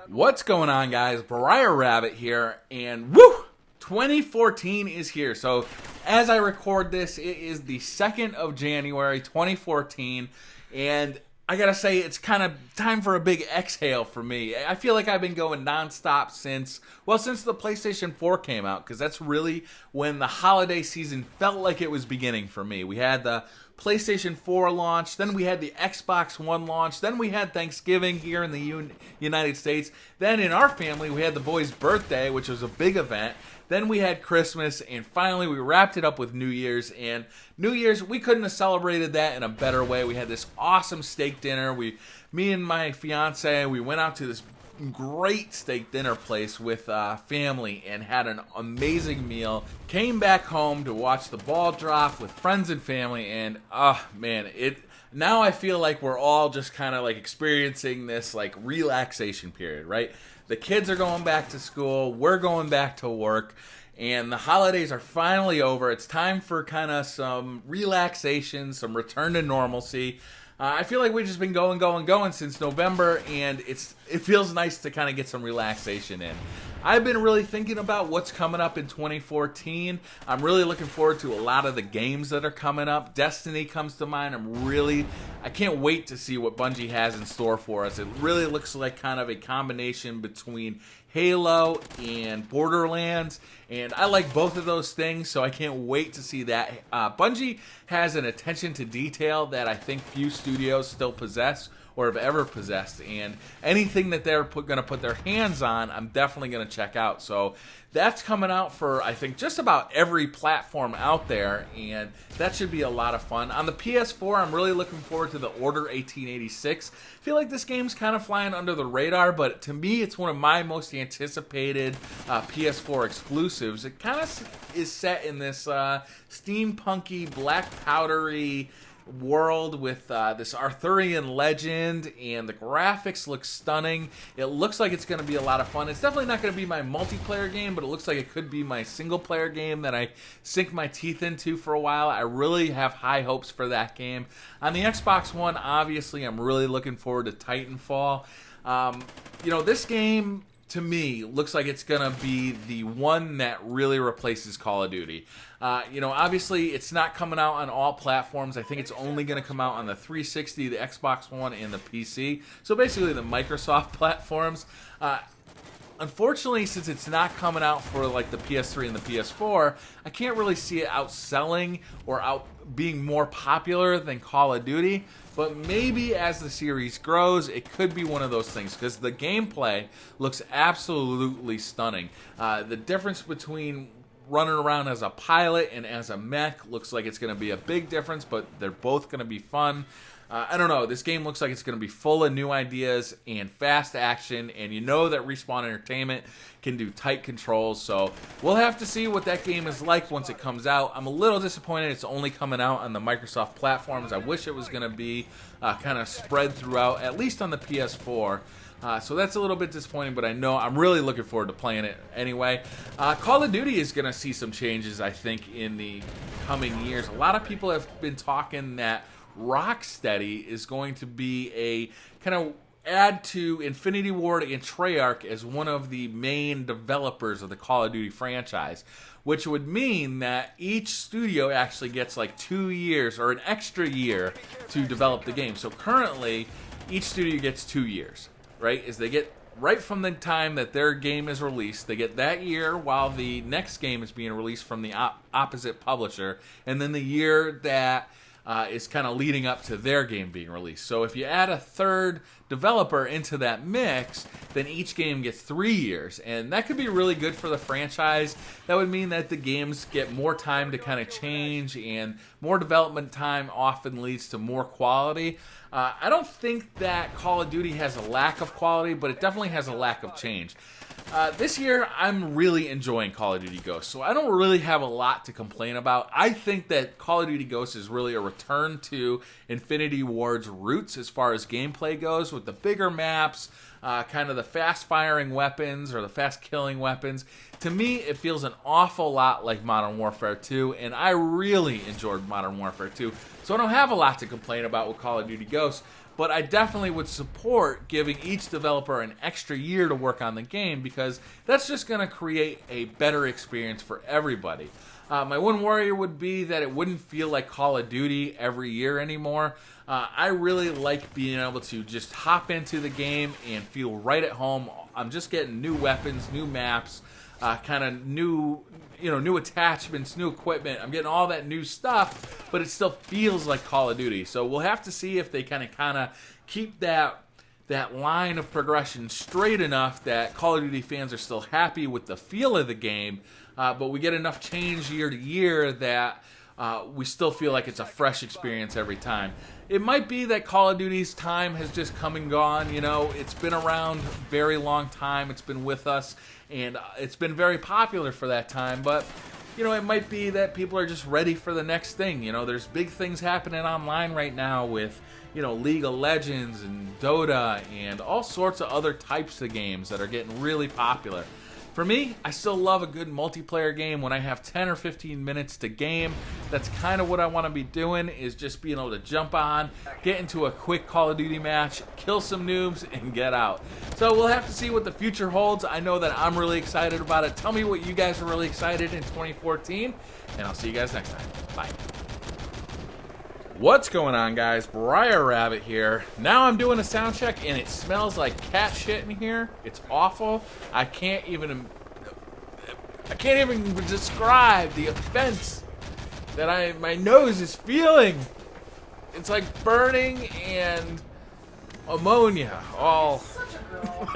What's going on, guys? BriarRabbit here, and woo! 2014 is here. So as I record this, it is the 2nd of January 2014, and I gotta say, it's kind of time for a big exhale for me. I feel like I've been going nonstop since the PlayStation 4 came out, because that's really when the holiday season felt like it was beginning for me. We had the PlayStation 4 launch, then we had the Xbox One launch, then we had Thanksgiving here in the United States, then in our family we had the boy's birthday, which was a big event, then we had Christmas, and finally we wrapped it up with New Year's. And New Year's, we couldn't have celebrated that in a better way. We had this awesome steak dinner. Me and my fiance, we went out to this great steak dinner place with family and had an amazing meal. Came back home to watch the ball drop with friends and family, and now I feel like we're all just kind of like experiencing this like relaxation period, right? The kids are going back to school, we're going back to work, and the holidays are finally over. It's time for kind of some relaxation, some return to normalcy. I feel like we've just been going since November, and it feels nice to kind of get some relaxation in. I've been really thinking about what's coming up in 2014. I'm really looking forward to a lot of the games that are coming up. Destiny comes to mind. I can't wait to see what Bungie has in store for us. It really looks like kind of a combination between Halo and Borderlands, and I like both of those things, so I can't wait to see that. Bungie has an attention to detail that I think few studios still possess or have ever possessed, and anything that they're going to put their hands on, I'm definitely going to check out. So that's coming out for, I think, just about every platform out there, and that should be a lot of fun. On the PS4, I'm really looking forward to the Order 1886. I feel like this game's kind of flying under the radar, but to me, it's one of my most anticipated PS4 exclusives. It kind of is set in this steampunky, black powdery world with this Arthurian legend, and the graphics look stunning. It looks like it's going to be a lot of fun. It's definitely not going to be my multiplayer game, but it looks like it could be my single player game that I sink my teeth into for a while. I really have high hopes for that game. On the Xbox One, obviously, I'm really looking forward to Titanfall. This game, to me, looks like it's going to be the one that really replaces Call of Duty. Obviously, it's not coming out on all platforms. I think it's only going to come out on the 360, the Xbox One, and the PC. So basically the Microsoft platforms. Unfortunately, since it's not coming out for like the PS3 and the PS4, I can't really see it outselling or out being more popular than Call of Duty. But maybe as the series grows, it could be one of those things, because the gameplay looks absolutely stunning. The difference between running around as a pilot and as a mech looks like it's going to be a big difference, but they're both going to be fun. I don't know. This game looks like it's going to be full of new ideas and fast action, and you know that Respawn Entertainment can do tight controls, so we'll have to see what that game is like once it comes out. I'm a little disappointed it's only coming out on the Microsoft platforms. I wish it was going to be kind of spread throughout, at least on the PS4. So that's a little bit disappointing, but I know I'm really looking forward to playing it anyway. Call of Duty is going to see some changes, I think, in the coming years. A lot of people have been talking that Rocksteady is going to be a kind of add to Infinity Ward and Treyarch as one of the main developers of the Call of Duty franchise, which would mean that each studio actually gets like 2 years or an extra year to develop the game. So currently, each studio gets 2 years, right? They get right from the time that their game is released, they get that year while the next game is being released from the opposite publisher, and then the year that is kind of leading up to their game being released. So if you add a third developer into that mix, then each game gets 3 years, and that could be really good for the franchise. That would mean that the games get more time to kind of change, and more development time often leads to more quality. I don't think that Call of Duty has a lack of quality, but it definitely has a lack of change. This year, I'm really enjoying Call of Duty Ghosts, so I don't really have a lot to complain about. I think that Call of Duty Ghosts is really a return to Infinity Ward's roots as far as gameplay goes, with the bigger maps, kind of the fast-firing weapons or the fast-killing weapons. To me, it feels an awful lot like Modern Warfare 2, and I really enjoyed Modern Warfare 2, so I don't have a lot to complain about with Call of Duty Ghosts, but I definitely would support giving each developer an extra year to work on the game, because that's just going to create a better experience for everybody. My one worry would be that it wouldn't feel like Call of Duty every year anymore. I really like being able to just hop into the game and feel right at home. I'm just getting new weapons, new maps, kind of new attachments, new equipment. I'm getting all that new stuff, but it still feels like Call of Duty. So we'll have to see if they kind of keep that line of progression straight enough that Call of Duty fans are still happy with the feel of the game, but we get enough change year to year that we still feel like it's a fresh experience every time. It might be that Call of Duty's time has just come and gone. You know, it's been around a very long time. It's been with us, and it's been very popular for that time. But, you know, it might be that people are just ready for the next thing. You know, there's big things happening online right now with, you know, League of Legends and Dota and all sorts of other types of games that are getting really popular. For me, I still love a good multiplayer game when I have 10 or 15 minutes to game. That's kind of what I want to be doing, is just being able to jump on, get into a quick Call of Duty match, kill some noobs, and get out. So we'll have to see what the future holds. I know that I'm really excited about it. Tell me what you guys are really excited in 2014, and I'll see you guys next time. Bye. What's going on, guys? BriarRabbit here. Now I'm doing a sound check and it smells like cat shit in here. It's awful. I can't even describe the offense that my nose is feeling. It's like burning and ammonia all. Such a girl.